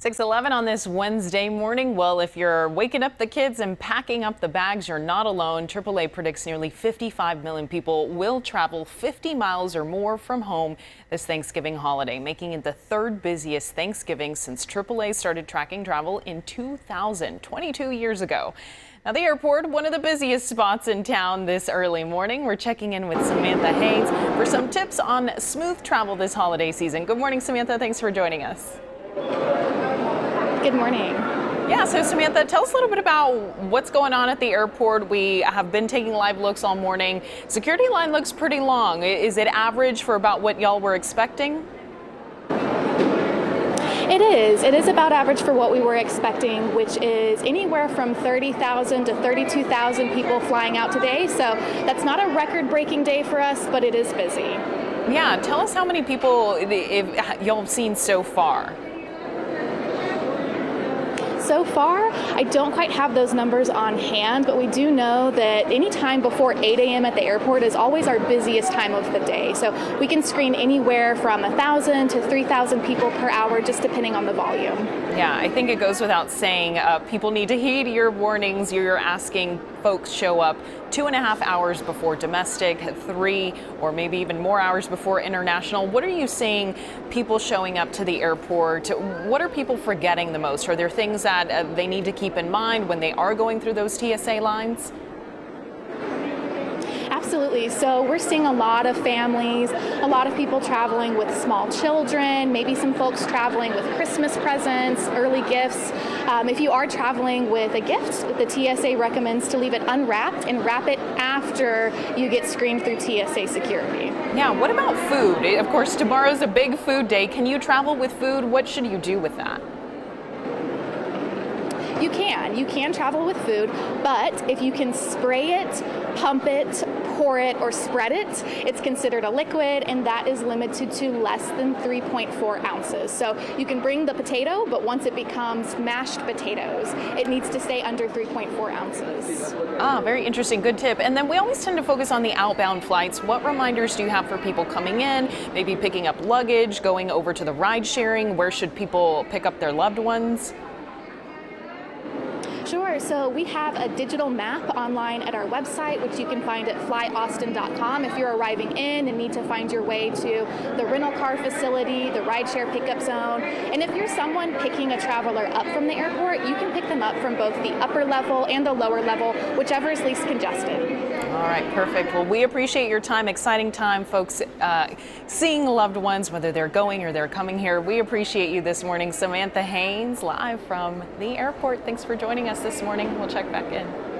6:11 on this Wednesday morning. Well, if you're waking up the kids and packing up the bags, you're not alone. AAA predicts nearly 55 million people will travel 50 miles or more from home this Thanksgiving holiday, making it the third busiest Thanksgiving since AAA started tracking travel in 2000, 22 years ago. Now, the airport, one of the busiest spots in town this early morning. We're checking in with Samantha Haynes for some tips on smooth travel this holiday season. Good morning, Samantha. Thanks for joining us. Good morning. Yeah, so Samantha, tell us a little bit about what's going on at the airport. We have been taking live looks all morning. Security line looks pretty long. Is it average for about what y'all were expecting? It is. It is about average for what we were expecting, which is anywhere from 30,000 to 32,000 people flying out today. So that's not a record-breaking day for us, but it is busy. Yeah, tell us how many people y'all have seen so far. So far, I don't quite have those numbers on hand, but we do know that any time before 8 a.m. at the airport is always our busiest time of the day. So we can screen anywhere from 1,000 to 3,000 people per hour, just depending on the volume. Yeah, I think it goes without saying, people need to heed your warnings. You're asking folks show up 2.5 hours before domestic, 3 or maybe even more hours before international. What are you seeing people showing up to the airport? What are people forgetting the most? Are there things that they need to keep in mind when they are going through those TSA lines? Absolutely. So we're seeing a lot of families, a lot of people traveling with small children, maybe some folks traveling with Christmas presents, early gifts. If you are traveling with a gift, the TSA recommends to leave it unwrapped and wrap it after you get screened through TSA security. Yeah, what about food? Of course, tomorrow's a big food day. Can you travel with food? What should you do with that? You can travel with food, but if you can spray it, pump it, pour it, or spread it, it's considered a liquid, and that is limited to less than 3.4 ounces. So you can bring the potato, but once it becomes mashed potatoes, it needs to stay under 3.4 ounces. Ah, very interesting. Good tip. And then we always tend to focus on the outbound flights. What reminders do you have for people coming in, maybe picking up luggage, going over to the ride sharing? Where should people pick up their loved ones? Sure. So we have a digital map online at our website, which you can find at flyaustin.com if you're arriving in and need to find your way to the rental car facility, the rideshare pickup zone. And if you're someone picking a traveler up from the airport, you can pick them up from both the upper level and the lower level, whichever is least congested. All right, perfect. Well, we appreciate your time. Exciting time, folks, seeing loved ones, whether they're going or they're coming here. We appreciate you this morning. Samantha Haynes, live from the airport. Thanks for joining us this morning. We'll check back in.